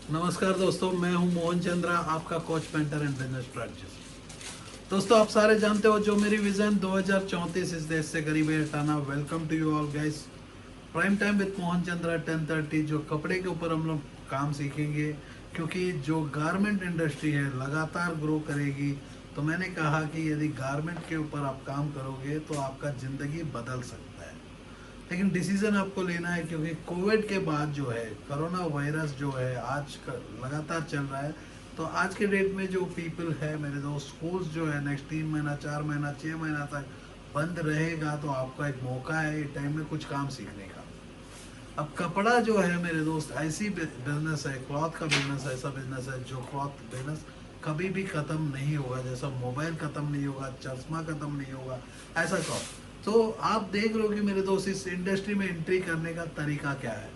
नमस्कार दोस्तों, मैं हूं मोहन चंद्रा, आपका coach, mentor and business strategist. दोस्तों, आप सारे जानते हो जो मेरी विजन 2034 इस देश से गरीबी हटाना। Welcome to you all guys. Prime time with Mohan Chandra 10:30। जो कपड़े के ऊपर हम लोग काम सीखेंगे, क्योंकि जो गारमेंट इंडस्ट्री है लगातार ग्रो करेगी। तो मैंने कहा कि यदि गारमेंट के ऊपर आप काम करोगे तो आपका ज़िंदगी बदल सकता है। लेकिन डिसीजन आपको लेना है, क्योंकि कोविड के बाद जो है कोरोना वायरस जो है लगातार चल रहा है। तो आज के डेट में जो पीपल है मेरे दोस्त, स्कूल्स जो है नेक्स्ट 3 महीना, 4 महीना, 6 महीना तक बंद रहेगा। तो आपका एक मौका है ये टाइम में कुछ काम सीखने का। अब कपड़ा जो है मेरे दोस्त ऐसी बिजनेस है, क्लॉथ का बिजनेस ऐसा बिजनेस है जो क्लॉथ बिजनेस कभी भी खत्म नहीं होगा। जैसा मोबाइल खत्म नहीं होगा, चश्मा खत्म नहीं होगा, ऐसा क्लॉथ। तो आप देख रहे हो कि मेरे दोस्त इस इंडस्ट्री में एंट्री करने का तरीका क्या है।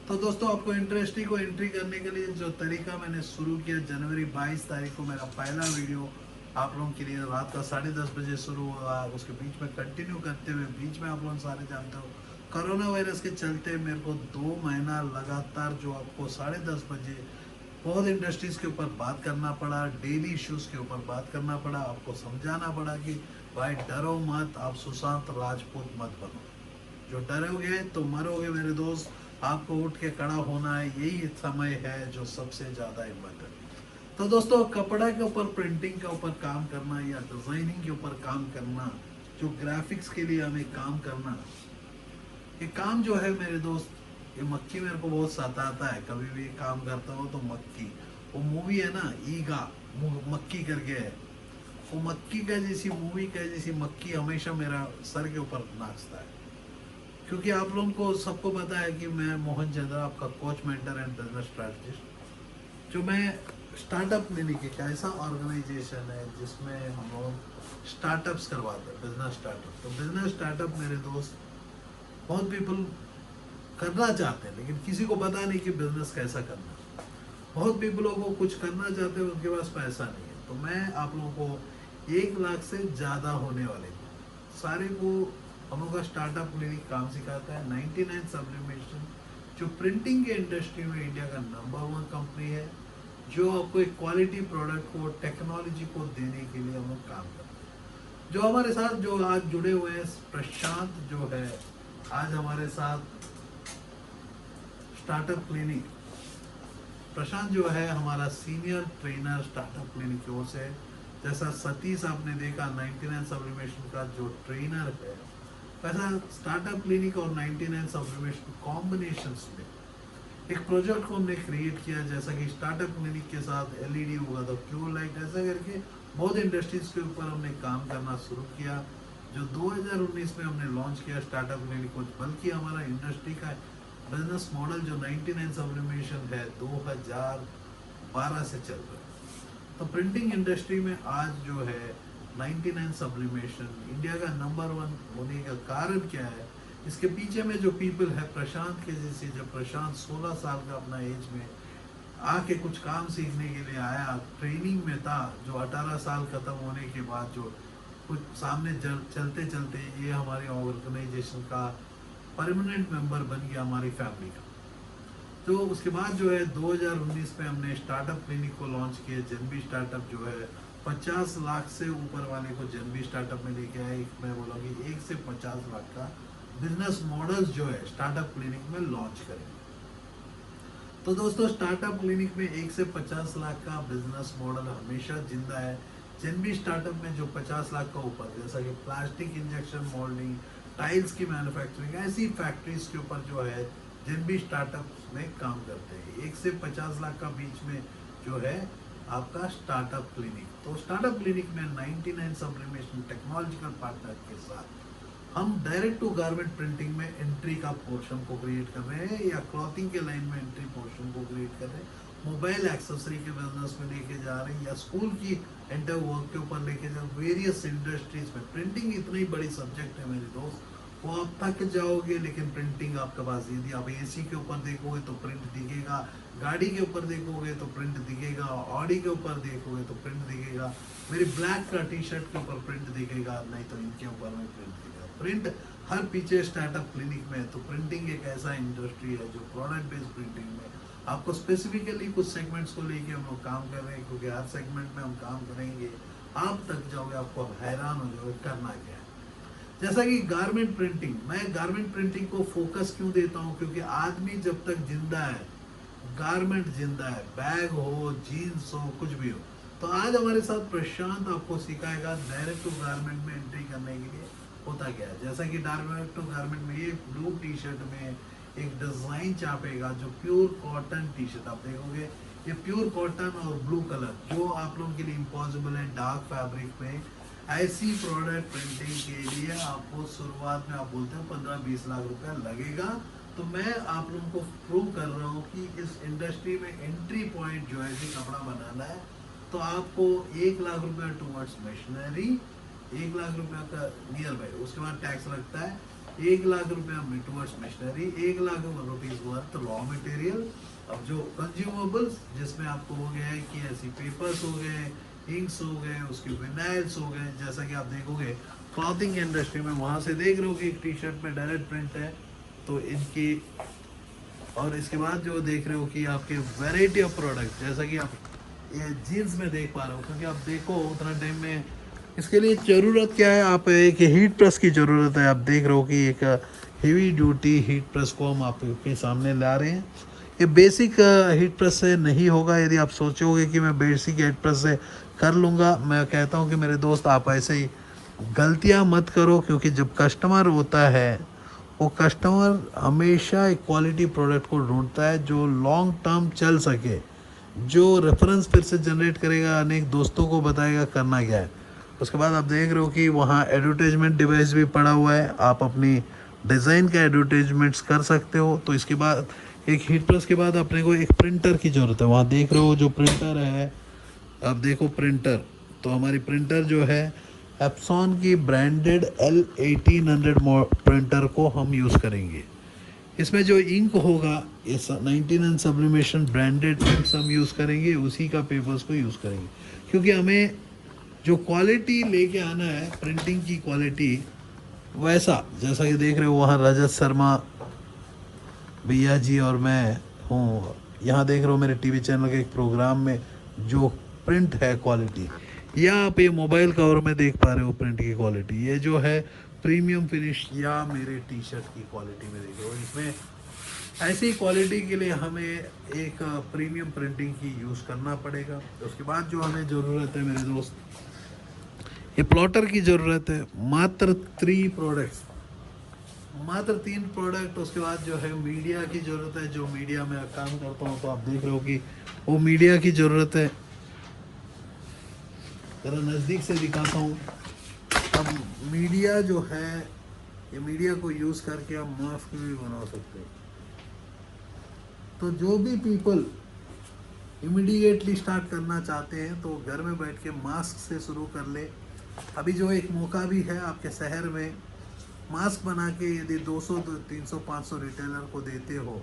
तो दोस्तों, आपको इंडस्ट्री को एंट्री करने के लिए जो तरीका मैंने शुरू किया, जनवरी 22 तारीख को मेरा पहला वीडियो आप लोगों के लिए रात का 10:30 बजे शुरू हुआ। उसके बीच में कंटिन्यू करते हुए बीच में आप लोग सारे जानते हो कोरोना वायरस के चलते मेरे को 2 महीना लगातार जो आपको 10:30 बजे बहुत इंडस्ट्रीज के ऊपर बात करना पड़ा, डेली इश्यूज के ऊपर बात करना पड़ा, आपको समझाना पड़ा कि भाई डरो मत, आप सुशांत राजपूत मत बनो। जो डरोगे तो मरोगे मेरे दोस्त। आपको उठ के खड़ा होना है, यही समय है जो सबसे ज़्यादा इम्पोर्टेंट। तो दोस्तों, कपड़ा के ऊपर, प्रिंटिंग के ऊपर काम करना या डिज़ाइनिंग के ऊपर काम करना, जो ग्राफिक्स के लिए हमें काम करना, ये काम जो है मेरे दोस्त, ये मक्खी मेरे को बहुत सताता है। कभी भी काम करता हूँ तो मक्खी, वो मूवी है ना ईगा, मक्खी करके है, वो मक्खी का जैसी मूवी का जैसी मक्खी हमेशा मेरा सर के ऊपर नाचता है। क्योंकि आप लोगों को सबको पता है कि मैं मोहन चंद्रा, आपका coach, mentor and business strategist. जो मैं स्टार्टअप क्लिनिक एक ऐसा ऑर्गेनाइजेशन है जिसमें हम लोग स्टार्टअप्स करवाते हैं, बिजनेस स्टार्टअप। तो बिजनेस स्टार्टअप मेरे दोस्त, बहुत पीपल करना चाहते हैं लेकिन किसी को पता नहीं कि बिजनेस कैसा करना है। बहुत पीपलों को कुछ करना चाहते हैं, उनके पास पैसा नहीं है। तो मैं आप लोगों को 1 लाख से ज़्यादा होने वाले सारे को हम लोग का स्टार्टअप क्लिनिक काम सिखाता है। 99 सब्लिमेशन जो प्रिंटिंग के इंडस्ट्री में इंडिया का नंबर 1 कंपनी है, जो आपको एक क्वालिटी प्रोडक्ट को, टेक्नोलॉजी को देने के लिए हम लोग काम करते हैं। जो हमारे साथ जो आज जुड़े हुए हैं, प्रशांत जो है आज हमारे साथ स्टार्टअप क्लिनिक। प्रशांत जो है हमारा सीनियर ट्रेनर स्टार्टअप क्लिनिक की ओर से। जैसा सतीश आपने देखा 99 सब्लिमेशन का जो ट्रेनर है, वैसा स्टार्टअप क्लिनिक और 99 सब्लिमेशन कॉम्बिनेशन में एक प्रोजेक्ट को हमने क्रिएट किया। जैसा कि स्टार्टअप क्लिनिक के साथ एलईडी होगा तो क्यों लाइट, ऐसा करके बहुत इंडस्ट्रीज के ऊपर हमने काम करना शुरू किया। जो 2019 में हमने लॉन्च किया स्टार्टअप क्लिनिक को, बल्कि हमारा इंडस्ट्री का बिजनेस मॉडल जो 99 सब्लिमेशन है 2012 से चल रहा है। तो प्रिंटिंग इंडस्ट्री में आज जो है 99 सब्लिमेशन इंडिया का नंबर 1 होने का कारण क्या है, इसके पीछे में जो पीपल है प्रशांत के जैसे। जब प्रशांत 16 साल का अपना एज में आके कुछ काम सीखने के लिए आया, ट्रेनिंग में था, जो 18 साल खत्म होने के बाद जो कुछ सामने चलते चलते ये हमारे ऑर्गेनाइजेशन का परमानेंट मेंबर बन गया, हमारी फैमिली का। तो उसके बाद जो है 2019 में हमने स्टार्टअप क्लिनिक को लॉन्च किया। जनबी स्टार्टअप जो है 50 लाख से ऊपर वाले को जनबी स्टार्टअप में लेके आए। मैं बोला कि 1 से 50 लाख का बिजनेस मॉडल्स जो है स्टार्टअप क्लिनिक में लॉन्च करेंगे। तो दोस्तों, स्टार्टअप क्लिनिक में 1 से 50 लाख का बिजनेस मॉडल हमेशा जिंदा है। जनबी स्टार्टअप में जो 50 लाख का ऊपर, जैसा कि प्लास्टिक इंजेक्शन मोल्डिंग, टाइल्स की मैन्युफैक्चरिंग, ऐसी फैक्ट्रीज के ऊपर जो है जनबी स्टार्टअप में काम करते हैं। 1 से 50 लाख का बीच में जो है आपका स्टार्टअप क्लिनिक। तो स्टार्टअप क्लिनिक में 99 सब्लिमेशन टेक्नोलॉजिकल पार्टनर के साथ हम डायरेक्ट टू गारमेंट प्रिंटिंग में एंट्री का पोर्शन को क्रिएट कर रहे हैं, या क्लॉथिंग के लाइन में एंट्री पोर्शन को क्रिएट कर रहे हैं, मोबाइल एक्सेसरी के बिजनेस में लेके जा रहे हैं, या स्कूल की एंटर वर्क के ऊपर लेके जा, वेरियस इंडस्ट्रीज में। प्रिंटिंग इतनी बड़ी सब्जेक्ट है मेरे दोस्त, वो आप थक जाओगे। लेकिन प्रिंटिंग आपके पास, यदि आप एसी के ऊपर देखोगे तो प्रिंट दिखेगा, गाड़ी के ऊपर देखोगे तो प्रिंट दिखेगा, ऑडी के ऊपर देखोगे तो प्रिंट दिखेगा, मेरी ब्लैक का टी शर्ट के ऊपर प्रिंट दिखेगा, नहीं तो इनके ऊपर में प्रिंट दिखेगा। प्रिंट हर पीछे स्टार्टअप क्लिनिक में है। तो प्रिंटिंग एक ऐसा इंडस्ट्री है जो प्रोडक्ट बेस्ड प्रिंटिंग में आपको स्पेसिफिकली कुछ सेगमेंट्स को लेके हम लोग काम कर रहे हैं, क्योंकि हर सेगमेंट में हम काम करेंगे आप तक जाओगे, आपको हैरान हो जाओगे करना क्या है। जैसा कि गारमेंट प्रिंटिंग, मैं गारमेंट प्रिंटिंग को फोकस क्यों देता हूँ, क्योंकि आदमी जब तक जिंदा है गारमेंट जिंदा है, बैग हो, जीन्स हो, कुछ भी हो। तो आज हमारे साथ प्रशांत आपको सिखाएगा डायरेक्ट टू गारमेंट में एंट्री करने के लिए होता क्या है। जैसा कि डायरेक्ट टू गारमेंट में ये ब्लू टी शर्ट में एक डिजाइन छापेगा जो प्योर कॉटन टी शर्ट आप देखोगे, ये प्योर कॉटन और ब्लू कलर जो आप लोगों के लिए इम्पॉसिबल है डार्क फैब्रिक में। ऐसी प्रोडक्ट प्रिंटिंग के लिए आपको शुरुआत में आप बोलते हो 15-20 लाख रुपया लगेगा। तो मैं आप लोगों को प्रूव कर रहा हूँ कि इस इंडस्ट्री में एंट्री पॉइंट जो है कपड़ा बनाना है तो आपको 1 लाख रुपया टूवर्ड्स मशीनरी, 1 लाख रुपया का नियर बाई, उसके बाद टैक्स लगता है 1 लाख रुपया towards machinery, 1 lakh rupees worth raw material. अब जो कंज्यूमेबल्स जिसमें आपको हो गया है कि ऐसी पेपर्स हो गए, इंक्स हो गए, उसके विनाइल्स हो गए। जैसा कि आप देखोगे क्लॉथिंग इंडस्ट्री में वहां से देख रहे हो कि एक टी शर्ट में डायरेक्ट प्रिंट है तो इनकी, और इसके बाद जो देख रहे हो कि आपके वैरायटी ऑफ प्रोडक्ट जैसा कि आप ये जीन्स में देख पा रहे हो, क्योंकि आप देखो उतना टाइम में इसके लिए ज़रूरत क्या है, आप एक हीट प्रेस की ज़रूरत है। आप देख रहे हो कि एक हेवी ड्यूटी हीट प्रेस को हम आपके सामने ला रहे हैं। ये बेसिक हीट प्रेस से नहीं होगा। यदि आप सोचोगे कि मैं बेसिक हीट प्रेस से कर लूँगा, मैं कहता हूँ कि मेरे दोस्त आप ऐसे ही गलतियाँ मत करो, क्योंकि जब कस्टमर होता है वो कस्टमर हमेशा एक क्वालिटी प्रोडक्ट को ढूंढता है जो लॉन्ग टर्म चल सके, जो रेफरेंस फिर से जनरेट करेगा, अनेक दोस्तों को बताएगा करना क्या है। उसके बाद आप देख रहे हो कि वहाँ एडवर्टाइजमेंट डिवाइस भी पड़ा हुआ है, आप अपनी डिज़ाइन का एडवर्टाइजमेंट्स कर सकते हो। तो इसके बाद एक हीट प्रेस के बाद अपने को एक प्रिंटर की ज़रूरत है। वहाँ देख रहे हो जो प्रिंटर है, अब देखो प्रिंटर, तो हमारी प्रिंटर जो है एप्सॉन की ब्रांडेड L1800 प्रिंटर को हम यूज़ करेंगे। इसमें जो इंक होगा ये 99 सब्लिमेशन ब्रांडेड इंक्स हम यूज़ करेंगे, उसी का पेपर्स को यूज़ करेंगे, क्योंकि हमें जो क्वालिटी लेके आना है प्रिंटिंग की क्वालिटी, वैसा जैसा कि देख रहे हो वहाँ रजत शर्मा भैया जी और मैं हूँ, यहाँ देख रहे हो मेरे टीवी चैनल के एक प्रोग्राम में जो प्रिंट है क्वालिटी, या आप ये मोबाइल कवर में देख पा रहे हो प्रिंट की क्वालिटी, ये जो है प्रीमियम फिनिश या मेरे टी शर्ट की क्वालिटी में देख रहे हो। इसमें ऐसी क्वालिटी के लिए हमें एक प्रीमियम प्रिंटिंग की यूज़ करना पड़ेगा। उसके बाद जो हमें ज़रूरत है मेरे दोस्त, ये प्लॉटर की ज़रूरत है। मात्र 3 प्रोडक्ट्स, मात्र 3 प्रोडक्ट। उसके बाद जो है मीडिया की ज़रूरत है, जो मीडिया में काम करता हूँ तो आप देख रहे हो कि वो मीडिया की ज़रूरत है। ज़रा नज़दीक से दिखाता हूँ। अब मीडिया जो है, ये मीडिया को यूज़ करके आप मास्क भी बना सकते हो। तो जो भी पीपल इमीडिएटली स्टार्ट करना चाहते हैं तो घर में बैठ के मास्क से शुरू कर ले। अभी जो एक मौका भी है आपके शहर में, मास्क बना के यदि 200 300 500 रिटेलर को देते हो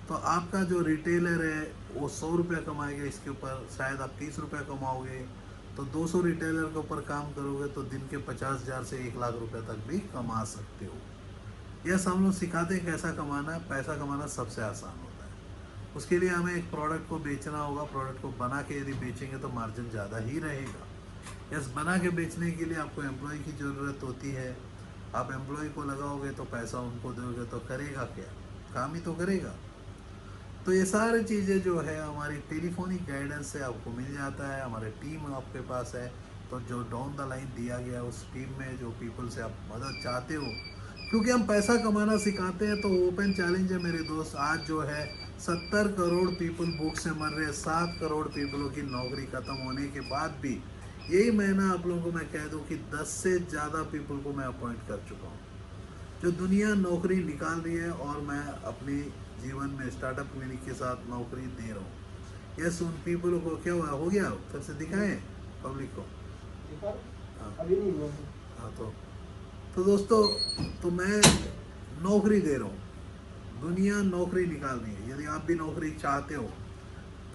तो आपका जो रिटेलर है वो 100 रुपया कमाएगा, इसके ऊपर शायद आप 30 रुपया कमाओगे। तो 200 रिटेलर के ऊपर काम करोगे तो दिन के 50,000 से 1 लाख रुपए तक भी कमा सकते हो। यह हम लोग सिखाते हैं कैसा कमाना है। पैसा कमाना सबसे आसान होता है। उसके लिए हमें एक प्रोडक्ट को बेचना होगा। प्रोडक्ट को बना के यदि बेचेंगे तो मार्जिन ज़्यादा ही रहेगा। यस, बना के बेचने के लिए आपको एम्प्लॉय की ज़रूरत होती है। आप एम्प्लॉय को लगाओगे तो पैसा उनको दोगे तो करेगा क्या, काम ही तो करेगा। तो ये सारी चीज़ें जो है हमारी टेलीफोनिक गाइडेंस से आपको मिल जाता है। हमारे टीम आपके पास है, तो जो डाउन द लाइन दिया गया उस टीम में जो पीपल से आप मदद चाहते हो, क्योंकि हम पैसा कमाना सिखाते हैं। तो ओपन चैलेंज है मेरे दोस्त, आज जो है 70 करोड़ पीपल भूख से मर रहे हैं। 7 करोड़ पीपलों की नौकरी खत्म होने के बाद भी यही महीना आप लोगों को मैं कह दूं कि 10 से ज़्यादा पीपल को मैं अपॉइंट कर चुका हूँ। जो दुनिया नौकरी निकाल रही है और मैं अपने जीवन में स्टार्टअप क्लिनिक के साथ नौकरी दे रहा हूँ। यस, उन पीपलों को क्या हुआ, हो गया, फिर से दिखाएं पब्लिक को। हाँ, तो दोस्तों, तो मैं नौकरी दे रहा हूँ। दुनिया नौकरी निकाल रही है। यदि आप भी नौकरी चाहते हो,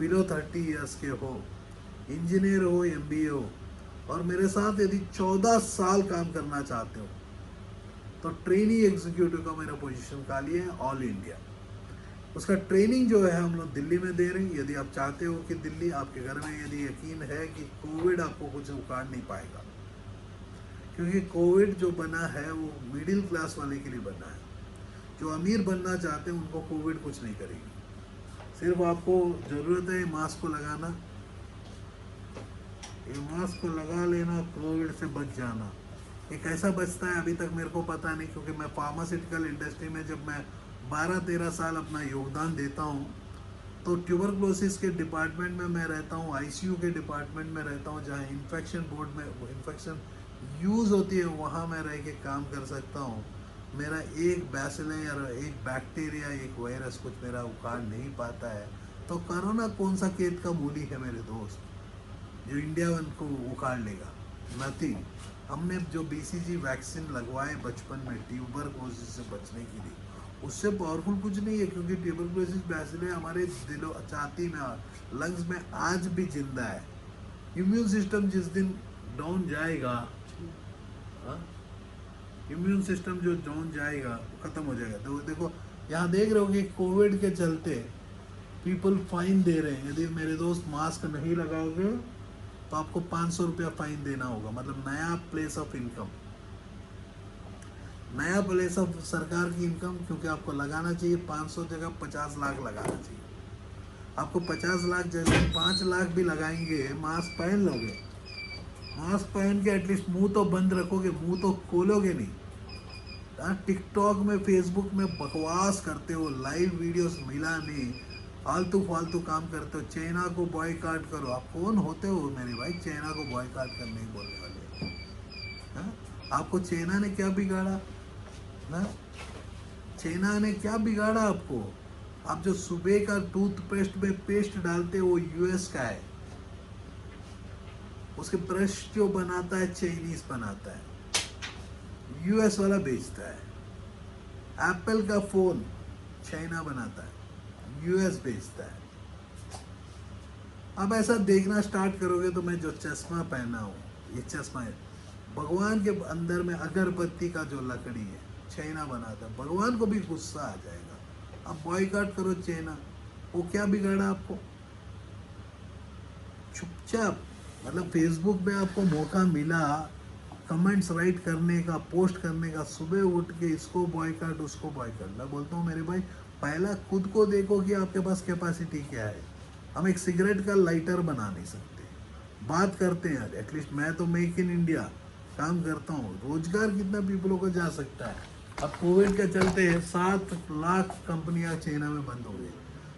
बिलो 30 ईयर्स के हो, इंजीनियर हो, MBA हो, और मेरे साथ यदि 14 साल काम करना चाहते हो तो ट्रेनी एग्जीक्यूटिव का मेरा पोजीशन खाली है ऑल इंडिया। उसका ट्रेनिंग जो है हम लोग दिल्ली में दे रहे हैं। यदि आप चाहते हो कि दिल्ली आपके घर में यदि यकीन है कि कोविड आपको कुछ उखाड़ नहीं पाएगा, क्योंकि कोविड जो बना है वो मिडिल क्लास वाले के लिए बना है। जो अमीर बनना चाहते हैं उनको कोविड कुछ नहीं करेगी। सिर्फ आपको ज़रूरत है मास्क को लगाना, ये मास्क को लगा लेना, कोविड से बच जाना। ये कैसा बचता है अभी तक मेरे को पता नहीं, क्योंकि मैं फार्मास्यूटिकल इंडस्ट्री में जब मैं 12-13 साल अपना योगदान देता हूँ, तो ट्यूबरक्लोसिस के डिपार्टमेंट में मैं रहता हूँ, आईसीयू के डिपार्टमेंट में रहता हूँ, जहाँ इन्फेक्शन बोर्ड में इन्फेक्शन यूज़ होती है वहाँ मैं रह के काम कर सकता हूँ। मेरा एक बैसिलस या एक बैक्टीरिया, एक वायरस कुछ मेरा उखाड़ नहीं पाता है। तो कोरोना कौन सा केत का मूली है मेरे दोस्त, जो इंडिया को उखाड़ लेगा? नथिंग। हमने जो बीसीजी वैक्सीन लगवाए बचपन में ट्यूबरक्लोसिस से बचने के लिए, उससे पावरफुल कुछ नहीं है, क्योंकि ट्यूबरक्लोसिस बैसिलस हमारे दिलो छाती में, लंग्स में आज भी जिंदा है। इम्यून सिस्टम जिस दिन डाउन जाएगा, इम्यून सिस्टम जो डाउन जाएगा खत्म हो जाएगा। तो देखो यहाँ देख रहे हो कि कोविड के चलते पीपल फाइन दे रहे हैं। यदि मेरे दोस्त मास्क नहीं लगाओगे तो आपको 500 रुपया फाइन देना होगा। मतलब नया प्लेस ऑफ इनकम, नया प्लेस ऑफ सरकार की इनकम, क्योंकि आपको लगाना चाहिए 500 जगह 50 लाख लगाना चाहिए। आपको 50 लाख जगह 5 लाख भी लगाएंगे, मास्क पहन लोगे, मास्क पहन के एटलीस्ट मुंह तो बंद रखोगे, मुंह तो खोलोगे नहीं। टिकटॉक में, फेसबुक में बकवास करते हो, लाइव वीडियोस मिला नहीं, फालतू फालतू काम करते हो। चाइना को बॉयकॉट करो। आप कौन होते हो मेरे भाई चाइना को बॉयकॉट करने की बोलने वाले? हाँ? आपको चाइना ने क्या बिगाड़ा ना? चाइना ने क्या बिगाड़ा आपको? आप जो सुबह का टूथपेस्ट में पेस्ट डालते हो वो यूएस का है, उसके ब्रश जो बनाता है चाइनीज बनाता है, यूएस वाला बेचता है। एप्पल का फोन चाइना बनाता है, यूएस बेचता है। अब ऐसा देखना स्टार्ट करोगे तो मैं जो चश्मा पहना हूँ, ये चश्मा है भगवान के अंदर में अगरबत्ती का जो लकड़ी है चाइना बनाता है। भगवान को भी गुस्सा आ जाएगा। अब बॉयकॉट करो चाइना, वो क्या बिगाड़ा आपको? चुपचाप, मतलब फेसबुक में आपको मौका मिला कमेंट्स राइट करने का, पोस्ट करने का, सुबह उठ के इसको बॉयकॉट उसको बॉयकॉट। मैं बोलता हूँ मेरे भाई पहला खुद को देखो कि आपके पास कैपेसिटी क्या है। हम एक सिगरेट का लाइटर बना नहीं सकते, बात करते हैं यार, एटलीस्ट मैं तो मेक इन इंडिया काम करता हूँ। रोजगार कितना पीपलों को जा सकता है? अब कोविड के चलते 7 लाख कंपनियां चाइना में बंद हो गई।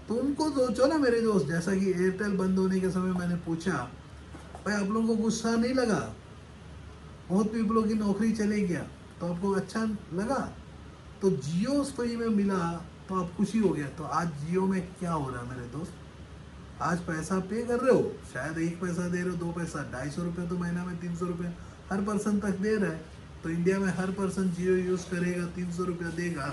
तो उनको सोचो ना मेरे दोस्त, जैसा कि एयरटेल बंद होने के समय मैंने पूछा, भाई आप लोगों को गुस्सा नहीं लगा? बहुत पीपलों की नौकरी चले गया तो आपको अच्छा लगा? तो जियो फ्री में मिला तो आप खुशी हो गया। तो आज जियो में क्या हो रहा है मेरे दोस्त? आज पैसा पे कर रहे हो, शायद 1 पैसा दे रहे हो, 2 पैसा, 250 रुपये तो महीना में 300 रुपये हर पर्सन तक दे रहा है। तो इंडिया में हर पर्सन जियो यूज़ करेगा, 300 रुपया देगा,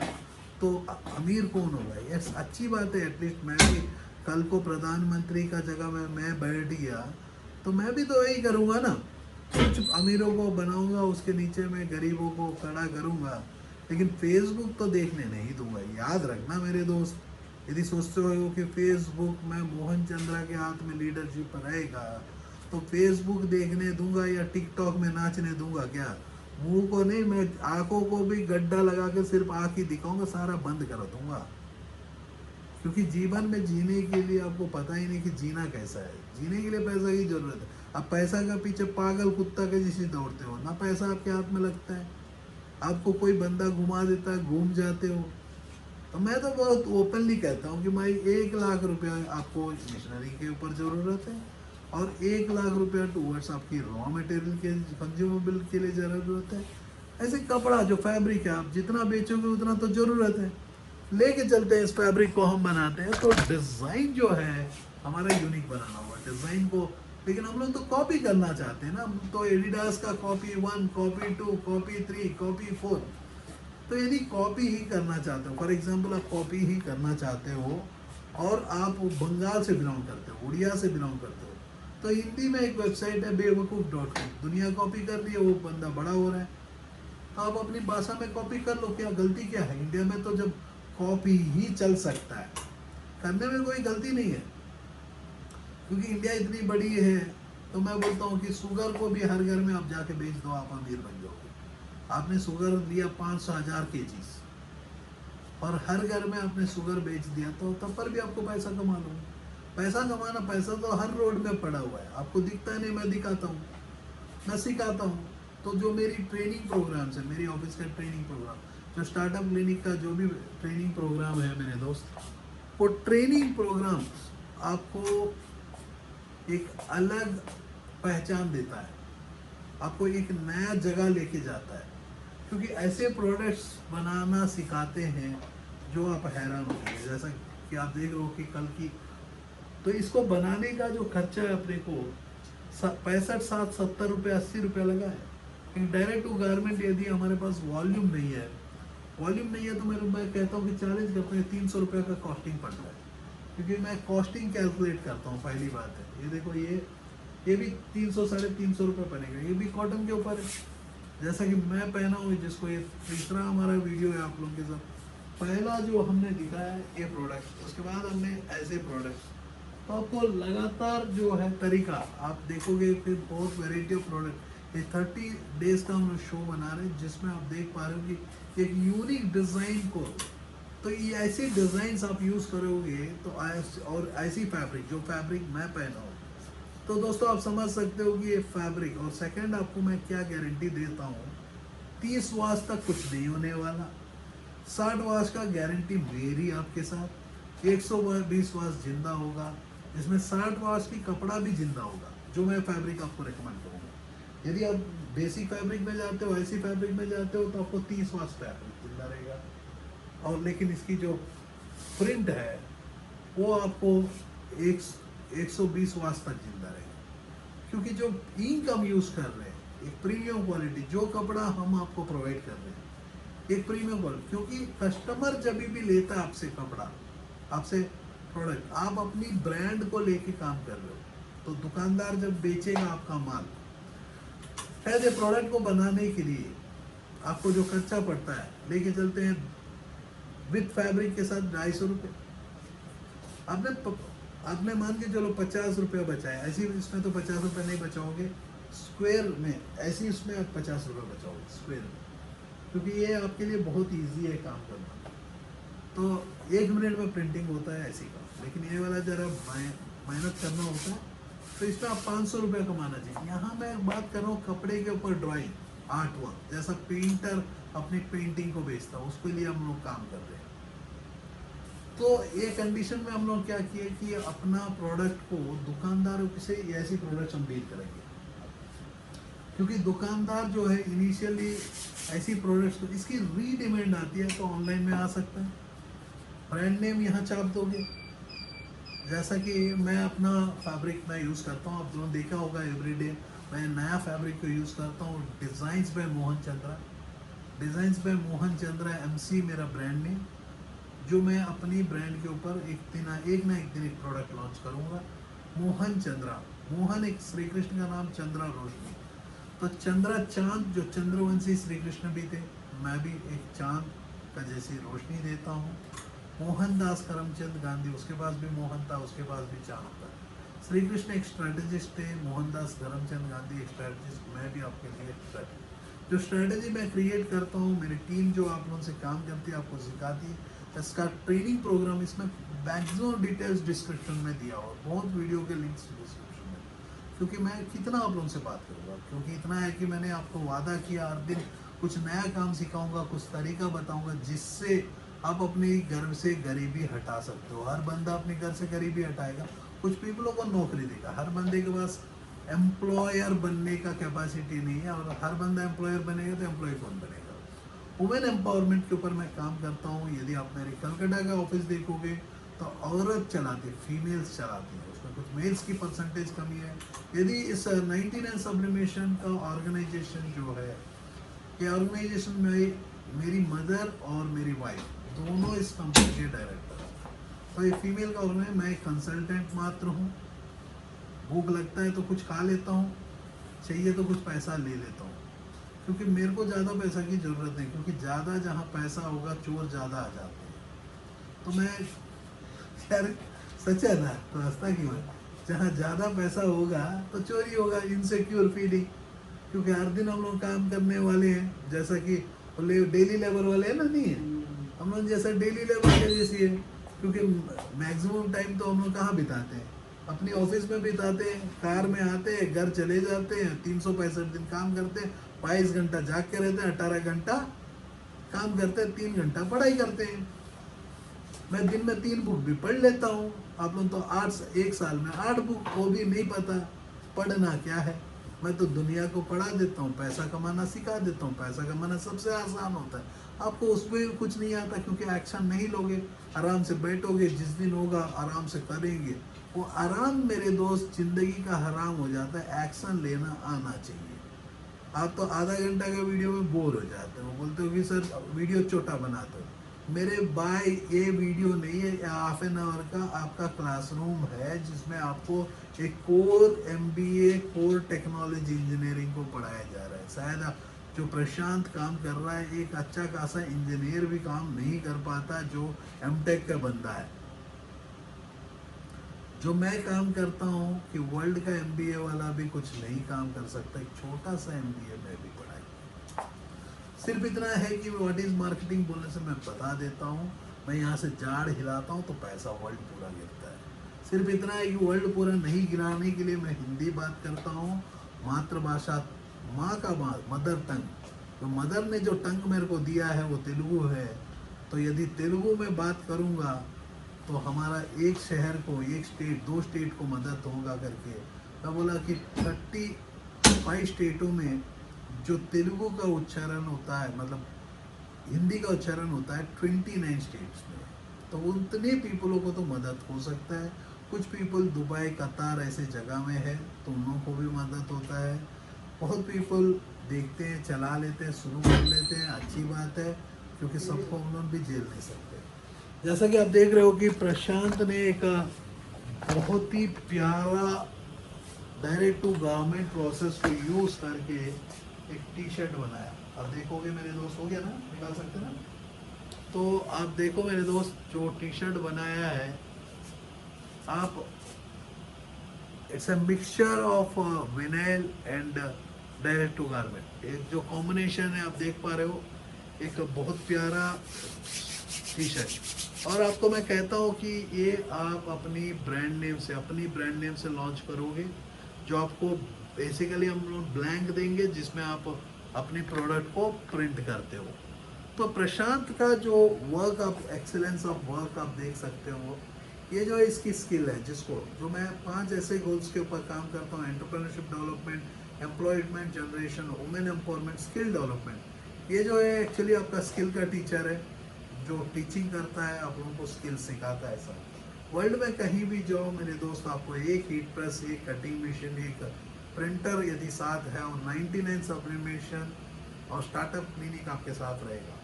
तो अमीर कौन होगा? यस, अच्छी बात है। एटलीस्ट मैं भी कल को प्रधानमंत्री का जगह में मैं बैठ गया तो मैं भी तो यही करूँगा ना, कुछ अमीरों को बनाऊंगा, उसके नीचे में गरीबों को खड़ा करूँगा, लेकिन फेसबुक तो देखने नहीं दूंगा। याद रखना मेरे दोस्त, यदि सोचते हो कि फेसबुक में मोहन चंद्रा के हाथ में लीडरशिप रहेगा तो फेसबुक देखने दूंगा या टिकटॉक में नाचने दूंगा क्या? मुंह को नहीं, मैं आंखों को भी गड्ढा लगा के सिर्फ आँख ही दिखाऊंगा, सारा बंद कर दूंगा। क्योंकि जीवन में जीने के लिए आपको पता ही नहीं कि जीना कैसा है। जीने के लिए पैसा की जरूरत है। अब पैसा का पीछे पागल कुत्ता के जैसे दौड़ते हो ना, पैसा आपके हाथ में लगता है, आपको कोई बंदा घुमा देता है, घूम जाते हो। तो मैं तो बहुत ओपनली कहता हूँ कि भाई 1 लाख रुपया आपको मिशनरी के ऊपर ज़रूरत है और 1 लाख रुपया टूवर्ड्स आपकी रॉ मटेरियल के कंज्यूमेबल के लिए ज़रूरत है। ऐसे कपड़ा जो फैब्रिक है आप जितना बेचोगे उतना तो ज़रूरत है, लेके चलते हैं इस फैब्रिक को हम बनाते हैं। तो डिज़ाइन जो है हमारा यूनिक बनाना हुआ डिज़ाइन को, लेकिन हम लोग तो कॉपी करना चाहते हैं ना। हम तो एडिडास का कॉपी 1, कॉपी 2, कॉपी 3, कॉपी 4। तो यदि कॉपी ही करना चाहते हो, फॉर एग्जांपल आप कॉपी ही करना चाहते हो और आप बंगाल से बिलोंग करते हो, उड़िया से बिलोंग करते हो, तो हिंदी में एक वेबसाइट है बेवकूफ़.com, दुनिया कॉपी कर रही है, वो बंदा बड़ा हो रहा है। तो आप अपनी भाषा में कॉपी कर लो, क्या गलती क्या है? इंडिया में तो जब कॉपी ही चल सकता है, करने में कोई गलती नहीं है, क्योंकि इंडिया इतनी बड़ी है। तो मैं बोलता हूँ कि शुगर को भी हर घर में आप जाके बेच दो, आप अमीर बन जाओगे। आपने शुगर लिया 500,000 kg और हर घर में आपने शुगर बेच दिया, तो तब पर भी आपको पैसा कमा लो। पैसा कमाना, पैसा तो हर रोड में पड़ा हुआ है, आपको दिखता नहीं, मैं दिखाता हूँ, मैं सिखाता हूँ। तो जो मेरी ट्रेनिंग प्रोग्राम्स है, मेरी ऑफिस का ट्रेनिंग प्रोग्राम, जो स्टार्टअप क्लिनिक का जो भी ट्रेनिंग प्रोग्राम है मेरे दोस्त, वो ट्रेनिंग प्रोग्राम आपको एक अलग पहचान देता है, आपको एक नया जगह लेके जाता है, क्योंकि ऐसे प्रोडक्ट्स बनाना सिखाते हैं जो आप हैरान होंगे। जैसा कि आप देख रहे हो कि कल की, तो इसको बनाने का जो खर्चा है अपने को 65, 60, 70 रुपये, 80 रुपये लगा है। एक डायरेक्ट टू गारमेंट यदि हमारे पास वॉल्यूम नहीं है, तो मैं कहता हूँ कि चैलेंज करते हैं 300 रुपये का कॉस्टिंग पड़ता है, क्योंकि मैं कॉस्टिंग कैलकुलेट करता हूँ। पहली बात है, ये देखो, ये भी 300, 350 रुपये पड़ेगा, ये भी कॉटन के ऊपर है, जैसा कि मैं पहना हूँ जिसको। ये तीसरा हमारा वीडियो है आप लोगों के साथ। पहला जो हमने दिखाया है ये प्रोडक्ट, उसके बाद हमने ऐसे प्रोडक्ट, तो आपको लगातार जो है तरीका आप देखोगे, फिर बहुत वेराइटी ऑफ प्रोडक्ट। ये 30 डेज का हम शो बना रहे हैं, जिसमें आप देख पा रहे हो कि एक यूनिक डिज़ाइन को, तो ये ऐसी डिज़ाइंस आप यूज़ करोगे तो और ऐसी फैब्रिक, जो फैब्रिक मैं पहना हूँ, तो दोस्तों आप समझ सकते हो कि ये फैब्रिक। और सेकंड, आपको मैं क्या गारंटी देता हूँ, 30 वाश तक कुछ नहीं होने वाला, 60 वाश का गारंटी मेरी आपके साथ, 120 वाश जिंदा होगा, जिसमें 60 वाश की कपड़ा भी जिंदा होगा, जो मैं फैब्रिक आपको रिकमेंड करूँगा। यदि आप बेसिक फैब्रिक में जाते हो, ऐसी फैब्रिक में जाते हो, तो आपको 30 वाश फैब्रिक जिंदा रहेगा। और लेकिन इसकी जो प्रिंट है वो आपको 120 वाट तक जिंदा रहेगा, क्योंकि जो इंक हम यूज़ कर रहे हैं एक प्रीमियम क्वालिटी, जो कपड़ा हम आपको प्रोवाइड कर रहे हैं एक प्रीमियम क्वालिटी, क्योंकि कस्टमर जब भी लेता है आपसे कपड़ा, आपसे प्रोडक्ट, आप अपनी ब्रांड को लेके काम कर रहे हो, तो दुकानदार जब बेचेगा आपका माल, ऐसे प्रोडक्ट को बनाने के लिए आपको जो खर्चा पड़ता है, लेके चलते हैं विथ फैब्रिक के साथ 250 रुपये। आपने मान के चलो 50 रुपये बचाए, ऐसी इसमें तो 50 रुपये नहीं बचाओगे स्क्वायर में, ऐसी इसमें आप 50 रुपये बचाओगे स्क्वायर में, क्योंकि ये आपके लिए बहुत ईजी है काम करना। तो 1 मिनट में प्रिंटिंग होता है ऐसी का, लेकिन ये वाला जरा मेहनत करना होता है, तो इसमें आप 500 रुपये कमाना चाहिए। यहाँ मैं बात कर रहा हूँ कपड़े के ऊपर ड्राइंग, आर्ट वर्क, जैसा पेंटर अपनी पेंटिंग को बेचता है, उसके लिए हम लोग काम कर रहे हैं। तो ये कंडीशन में हम लोग क्या किए कि अपना प्रोडक्ट को दुकानदारों से ऐसी प्रोडक्ट्स हम डील करेंगे, क्योंकि दुकानदार जो है इनिशियली ऐसी प्रोडक्ट्स, तो इसकी रीडिमांड आती है, तो ऑनलाइन में आ सकता है, ब्रांड नेम यहाँ छाप दोगे। जैसा कि मैं अपना फैब्रिक मैं यूज़ करता हूँ, आप लोगों ने देखा होगा एवरीडे मैं नया फैब्रिक को यूज़ करता हूँ, designs by Mohan Chandra, designs by Mohan Chandra MC मेरा ब्रांड नेम, जो मैं अपनी ब्रांड के ऊपर एक ना एक दिन एक प्रोडक्ट लॉन्च करूँगा। मोहन चंद्रा, मोहन एक श्री कृष्ण का नाम, चंद्रा रोशनी, तो चंद्रा चांद, जो चंद्रवंशी श्री कृष्ण भी थे, मैं भी एक चांद का जैसी रोशनी देता हूँ। मोहनदास करमचंद गांधी, उसके पास भी मोहन था, उसके पास भी चांद था। श्री कृष्ण एक स्ट्रैटेजिस्ट थे, मोहनदास करमचंद गांधी एक स्ट्रैटेजिस्ट, मैं भी आपके लिए जो स्ट्रैटेजी मैं क्रिएट करता हूँ, मेरी टीम जो आप लोगों से काम करती है आपको सिखाती है, इसका ट्रेनिंग प्रोग्राम, इसमें मैक्सिमम डिटेल्स डिस्क्रिप्शन में दिया हो, बहुत वीडियो के लिंक्स डिस्क्रिप्शन में, क्योंकि मैं कितना आप लोगों से बात करूँगा, क्योंकि इतना है कि मैंने आपको वादा किया हर दिन कुछ नया काम सिखाऊंगा, कुछ तरीका बताऊंगा, जिससे आप अपने घर से गरीबी हटा सकते हो। हर बंदा अपने घर से गरीबी हटाएगा, कुछ पीपलों को नौकरी देगा, हर बंदे के पास एम्प्लॉयर बनने का कैपेसिटी नहीं है, और हर बंदा एम्प्लॉयर बनेगा तो एम्प्लॉय कौन बनेगा। वुमेन एम्पावरमेंट के ऊपर मैं काम करता हूँ। यदि आप मेरे कलकत्ता का ऑफिस देखोगे तो औरत चलाती है, फीमेल्स चलाती है, उसमें कुछ मेल्स की परसेंटेज कमी है। यदि इस 99 सब्लिमेशन का ऑर्गेनाइजेशन जो है, ये ऑर्गेनाइजेशन में मेरी मदर और मेरी वाइफ दोनों इस कंपनी के डायरेक्टर हैं, तो ये फीमेल का ऑर्गेनाइजेशन, मैं एक कंसल्टेंट मात्र हूँ। भूख लगता है तो कुछ खा लेता हूँ, चाहिए तो कुछ पैसा ले लेता हूँ, क्योंकि मेरे को ज़्यादा पैसा की ज़रूरत नहीं, क्योंकि ज़्यादा जहाँ पैसा होगा चोर ज़्यादा आ जाते हैं। तो मैं यार, सच है ना, तो हंसता क्यों है? जहाँ ज़्यादा पैसा होगा तो चोरी होगा, इनसिक्योर फीलिंग। क्योंकि हर दिन हम लोग काम करने वाले हैं, जैसा कि डेली लेबर वाले हैं ना, नहीं है हम लोग जैसा डेली लेबर के जैसी है। क्योंकि मैक्सिमम टाइम तो हम लोग कहाँ बिताते हैं? अपनी ऑफिस में बिताते हैं, कार में आते हैं, घर चले जाते हैं, 365 दिन काम करते हैं, 22 घंटा जाग के रहते हैं, 18 घंटा काम करते हैं, 3 घंटा पढ़ाई करते हैं। मैं दिन में 3 बुक भी पढ़ लेता हूँ। आप लोग तो 1 साल में 8 बुक, वो भी नहीं पता पढ़ना क्या है। मैं तो दुनिया को पढ़ा देता हूँ, पैसा कमाना सिखा देता हूँ। पैसा कमाना सबसे आसान होता है, आपको उसमें कुछ नहीं आता, क्योंकि एक्शन नहीं लोगे, आराम से बैठोगे, जिस दिन होगा आराम से करेंगे। वो आराम मेरे दोस्त जिंदगी का हराम हो जाता है, एक्शन लेना आना चाहिए। आप तो आधा घंटा का वीडियो में बोर हो जाते हो, बोलते हो कि सर वीडियो छोटा बनाते हो। मेरे भाई ये वीडियो नहीं है, हाफ एन आवर का आपका क्लासरूम है, जिसमें आपको एक core MBA core technology engineering को पढ़ाया जा रहा है। शायद जो प्रशांत काम कर रहा है, एक अच्छा खासा इंजीनियर भी काम नहीं कर पाता जो एमटेक का बंदा है। जो मैं काम करता हूँ कि वर्ल्ड का एमबीए वाला भी कुछ नहीं काम कर सकता, एक छोटा सा एमबीए में भी पढ़ाई। सिर्फ इतना है कि व्हाट इज मार्केटिंग बोलने से मैं बता देता हूँ। मैं यहाँ से जाड़ हिलाता हूँ तो पैसा वर्ल्ड पूरा गिरता है। सिर्फ इतना है कि वर्ल्ड पूरा नहीं गिराने के लिए मैं हिंदी बात करता हूँ, मातृभाषा, माँ का बात, मदर टंग। तो मदर ने जो टंग मेरे को दिया है वो तेलुगु है। तो यदि तेलुगु में बात करूँगा तो हमारा एक शहर को, एक स्टेट, 2 स्टेट को मदद होगा करके मैं बोला कि 35 स्टेटों में जो तेलुगु का उच्चारण होता है, मतलब हिंदी का उच्चारण होता है 29 स्टेट्स में। तो उतने पीपलों को तो मदद हो सकता है। कुछ पीपल दुबई, कतार ऐसे जगह में है तो उन लोगों को भी मदद होता है। बहुत पीपल देखते हैं, चला लेते हैं, शुरू कर लेते हैं, अच्छी बात है, क्योंकि सबको हम लोग भी झेल नहीं सकते। जैसा कि आप देख रहे हो कि प्रशांत ने एक बहुत ही प्यारा डायरेक्ट टू गारमेंट प्रोसेस को यूज करके एक टी शर्ट बनाया। अब देखोगे मेरे दोस्त, हो गया ना, निकाल सकते ना? तो आप देखो मेरे दोस्त, जो टी शर्ट बनाया है आप, it's a mixture of vinyl and direct to garment. एक जो कॉम्बिनेशन है आप देख पा रहे हो, एक बहुत प्यारा टी शर्ट। और आपको मैं कहता हूँ कि ये आप अपनी ब्रांड नेम से लॉन्च करोगे, जो आपको बेसिकली हम लोग ब्लैंक देंगे जिसमें आप अपनी प्रोडक्ट को प्रिंट करते हो। तो प्रशांत का जो वर्क, आप एक्सेलेंस ऑफ वर्क आप देख सकते हो। ये जो इसकी स्किल है, जिसको जो मैं 5 ऐसे गोल्स के ऊपर काम करता हूँ: entrepreneurship development, employment generation, women empowerment, skill development. ये जो है एक्चुअली आपका स्किल का टीचर है, जो टीचिंग करता है, आप लोगों को स्किल सिखाता है। सब वर्ल्ड में कहीं भी जाओ मेरे दोस्त, आपको एक हीट प्रेस, एक कटिंग मशीन, एक प्रिंटर यदि साथ है, और 99 सप्लीमेशन और स्टार्टअप क्लिनिक आपके साथ रहेगा।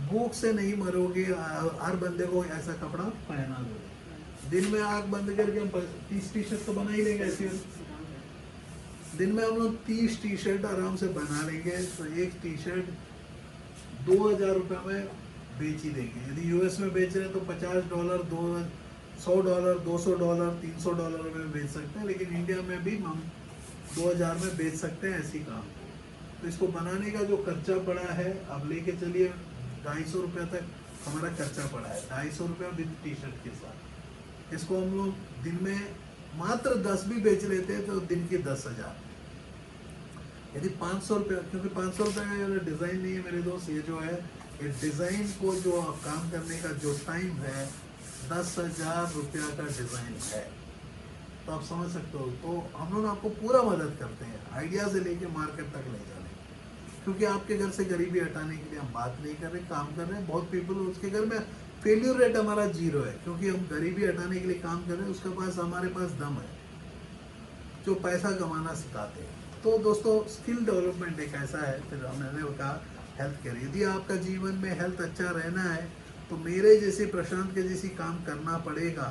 भूख से नहीं मरोगे। हर बंदे को ऐसा कपड़ा पहना दो। दिन में आग बंद करके हम 30 टी शर्ट तो बना ही लेंगे ऐसे। दिन में हम लोग 30 टी शर्ट आराम से बना लेंगे। तो एक टी शर्ट 2000 रुपये में बेच ही देंगे। यदि यूएस में बेच रहे हैं तो $50, $100, $200, $300 में बेच सकते हैं, लेकिन इंडिया में भी हम 2000 में बेच सकते हैं ऐसी काम। तो इसको बनाने का जो खर्चा पड़ा है, अब लेके चलिए 250 रुपये तक हमारा खर्चा पड़ा है। 250 रुपये विद टी शर्ट के साथ। इसको हम लोग दिन में मात्र 10 भी बेच लेते हैं तो दिन के 10,000। यदि 500 रुपये, क्योंकि 500 रुपये का डिज़ाइन नहीं है मेरे दोस्त, ये जो है ये डिज़ाइन को जो काम करने का जो टाइम है 10,000 रुपया का डिज़ाइन है। तो आप समझ सकते हो। तो हम लोग आपको पूरा मदद करते हैं, आइडिया से लेके मार्केट तक ले जाने। क्योंकि आपके घर से गरीबी हटाने के लिए हम बात नहीं कर रहे, काम कर रहे हैं। बहुत पीपल, उसके घर में फेल्यूर रेट हमारा 0 है, क्योंकि हम गरीबी हटाने के लिए काम कर रहे हैं। उसके पास, हमारे पास दम है जो पैसा कमाना सिखाते हैं। तो दोस्तों, स्किल डेवलपमेंट एक ऐसा है, फिर मैंने कहा हेल्थ केयर। यदि आपका जीवन में हेल्थ अच्छा रहना है तो मेरे जैसे, प्रशांत के जैसी काम करना पड़ेगा,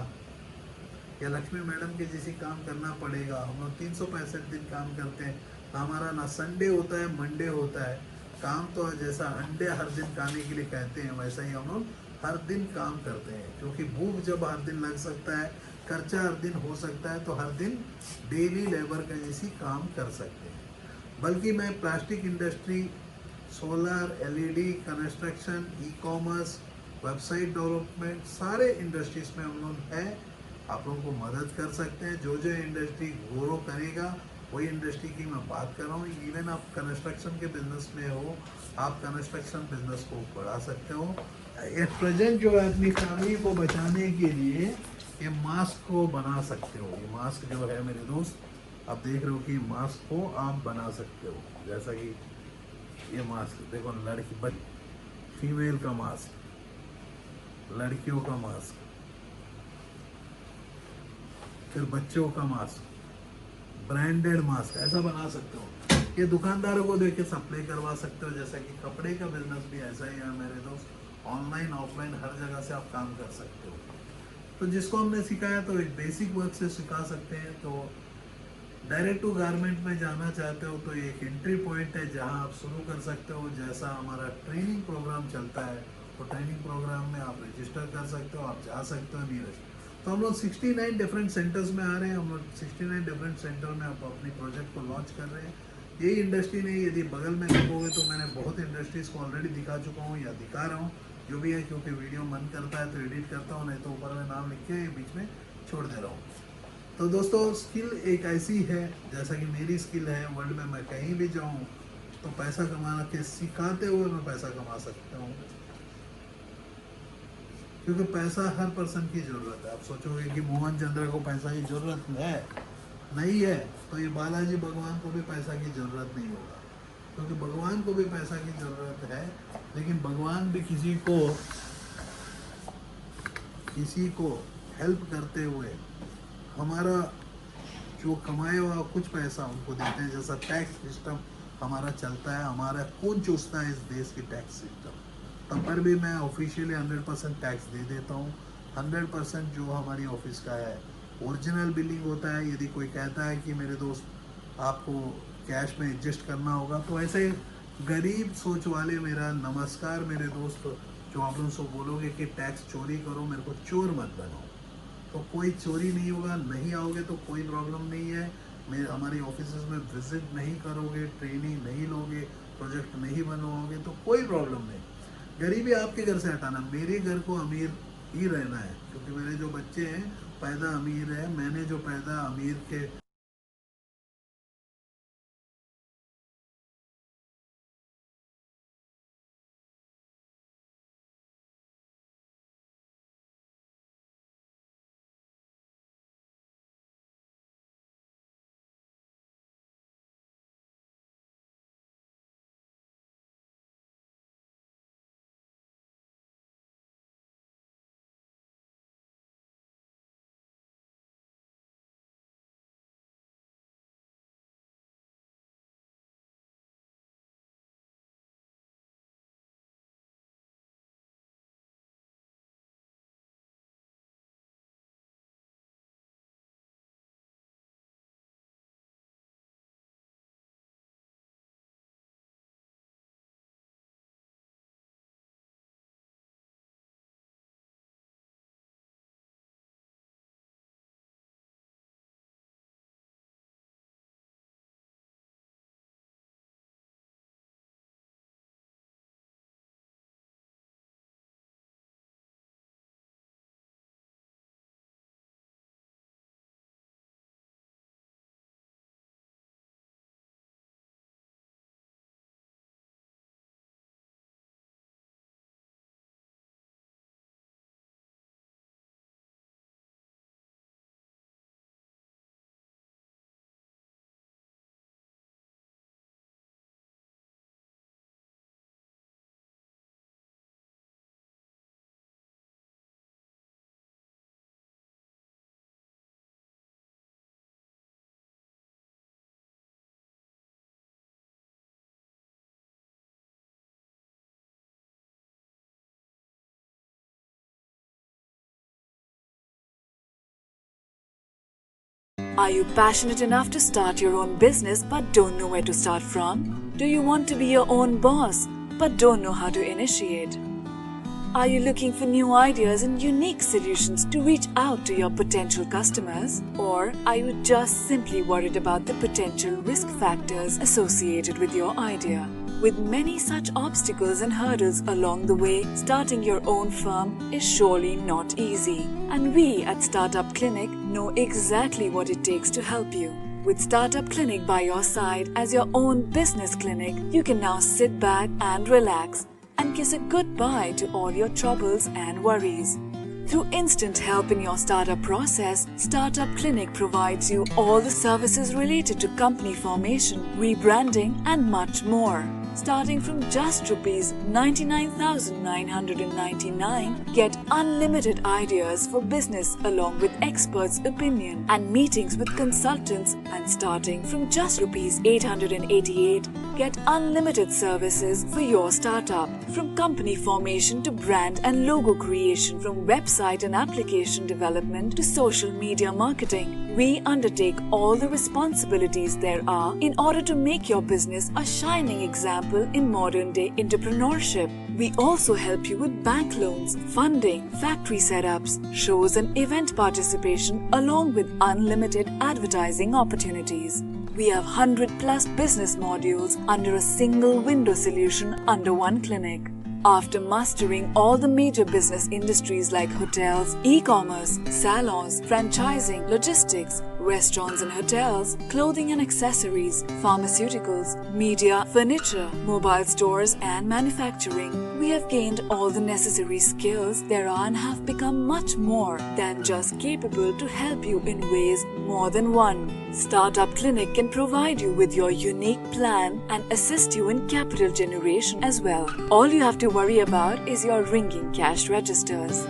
या लक्ष्मी मैडम के जैसी काम करना पड़ेगा। हम लोग 365 दिन काम करते हैं, हमारा ना संडे होता है, मंडे होता है। काम तो जैसा अंडे हर दिन खाने के लिए कहते हैं, वैसा ही हम लोग हर दिन काम करते हैं, क्योंकि भूख जब हर दिन लग सकता है, खर्चा हर दिन हो सकता है, तो हर दिन डेली लेबर का जैसी काम कर सकते हैं। बल्कि मैं plastic industry, solar, LED, construction, e commerce, website development, सारे इंडस्ट्रीज में हम लोग हैं, आप लोगों को मदद कर सकते हैं। जो जो इंडस्ट्री ग्रो करेगा वही इंडस्ट्री की मैं बात कर रहा हूँ। इवन आप कंस्ट्रक्शन के बिजनेस में हो, आप कंस्ट्रक्शन बिजनेस को बढ़ा सकते हो। एट प्रेजेंट जो है अपनी फैमिली को बचाने के लिए ये मास्क को बना सकते हो। ये मास्क जो है मेरे दोस्त, आप देख रहे हो कि मास्क को आप बना सकते हो। जैसा कि ये मास्क देखो, लड़की फीमेल का मास्क, लड़कियों का मास्क, फिर बच्चों का मास्क, ब्रांडेड मास्क ऐसा बना सकते हो। ये दुकानदारों को देके सप्लाई करवा सकते हो। जैसा कि कपड़े का बिजनेस भी ऐसा ही है मेरे दोस्त, ऑनलाइन ऑफलाइन हर जगह से आप काम कर सकते हो। तो जिसको हमने सिखाया तो एक बेसिक वर्क से सिखा सकते हैं। तो डायरेक्ट टू गारमेंट में जाना चाहते हो तो एक एंट्री पॉइंट है जहां आप शुरू कर सकते हो। जैसा हमारा ट्रेनिंग प्रोग्राम चलता है, तो ट्रेनिंग प्रोग्राम में आप रजिस्टर कर सकते हो, आप जा सकते हो नीरज। तो हम लोग 69 डिफरेंट सेंटर्स में आ रहे हैं। हम लोग 69 डिफरेंट सेंटर में आप अपनी प्रोजेक्ट को लॉन्च कर रहे हैं। यही इंडस्ट्री नहीं, यदि बगल में देखोगे तो मैंने बहुत इंडस्ट्रीज को ऑलरेडी दिखा चुका हूँ या दिखा रहा हूँ, जो भी है, क्योंकि वीडियो मन करता है तो एडिट करता हूँ, नहीं तो ऊपर में नाम लिख के बीच में छोड़ दे रहा हूँ। तो दोस्तों स्किल एक ऐसी है, जैसा कि मेरी स्किल है, वर्ल्ड में मैं कहीं भी जाऊं तो पैसा कमाना के सिखाते हुए मैं पैसा कमा सकता हूँ। क्योंकि पैसा हर पर्सन की ज़रूरत है। आप सोचोगे कि मोहन चंद्र को पैसा की ज़रूरत है, नहीं है, तो ये बालाजी भगवान को भी पैसा की ज़रूरत नहीं होगा। क्योंकि भगवान को भी पैसा की ज़रूरत है, लेकिन भगवान भी किसी को हेल्प करते हुए हमारा जो कमाए हुआ कुछ पैसा उनको देते हैं। जैसा टैक्स सिस्टम हमारा चलता है, हमारा कौन चूसता है इस देश की टैक्स सिस्टम, तब पर भी मैं ऑफिशियली 100% टैक्स दे देता हूँ। 100% जो हमारी ऑफिस का है ओरिजिनल बिलिंग होता है। यदि कोई कहता है कि मेरे दोस्त आपको कैश में एडजस्ट करना होगा, तो ऐसे गरीब सोच वाले मेरा नमस्कार मेरे दोस्त, जो आप लोगों से बोलोगे कि टैक्स चोरी करो, मेरे को चोर मत बनाओ। तो कोई चोरी नहीं होगा। नहीं आओगे तो कोई प्रॉब्लम नहीं है। मैं हमारी ऑफिस में विजिट नहीं करोगे, ट्रेनिंग नहीं लोगे, प्रोजेक्ट नहीं बनवाओगे तो कोई प्रॉब्लम नहीं। गरीबी आपके घर से हटाना, मेरे घर को अमीर ही रहना है, क्योंकि मेरे जो बच्चे हैं पैदा अमीर है। मैंने जो पैदा अमीर के Are you passionate enough to start your own business but don't know where to start from? Do you want to be your own boss but don't know how to initiate? Are you looking for new ideas and unique solutions to reach out to your potential customers? Or are you just simply worried about the potential risk factors associated with your idea? With many such obstacles and hurdles along the way, starting your own firm is surely not easy. And we at Startup Clinic know exactly what it takes to help you. With Startup Clinic by your side as your own business clinic, you can now sit back and relax and kiss a goodbye to all your troubles and worries. Through instant help in your startup process, Startup Clinic provides you all the services related to company formation, rebranding and much more. Starting from just Rs 99,999, get unlimited ideas for business along with experts' opinion and meetings with consultants, and starting from just Rs 888, get unlimited services for your startup. From company formation to brand and logo creation, from website and application development to social media marketing, we undertake all the responsibilities there are in order to make your business a shining example in modern-day entrepreneurship. We also help you with bank loans, funding, factory setups, shows and event participation along with unlimited advertising opportunities. We have 100+ business modules under a single window solution under one clinic. After mastering all the major business industries like hotels, e-commerce, salons, franchising, logistics, restaurants and hotels, clothing and accessories, pharmaceuticals, media, furniture, mobile stores and manufacturing, we have gained all the necessary skills there are and have become much more than just capable to help you in ways more than one. Startup Clinic can provide you with your unique plan and assist you in capital generation as well. All you have to worry about is your ringing cash registers.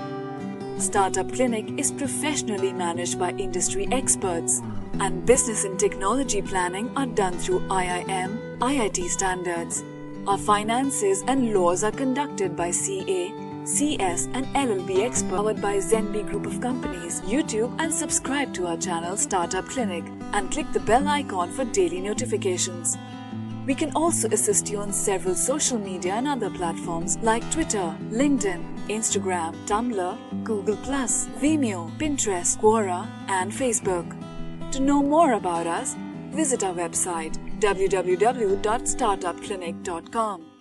Startup Clinic is professionally managed by industry experts, and business and technology planning are done through IIM, IIT standards. Our finances and laws are conducted by CA, CS and LLB experts, powered by Zenby Group of Companies. YouTube and subscribe to our channel Startup Clinic and click the bell icon for daily notifications. We can also assist you on several social media and other platforms like Twitter, LinkedIn, Instagram, Tumblr, Google+, Vimeo, Pinterest, Quora and Facebook. To know more about us, visit our website www.startupclinic.com.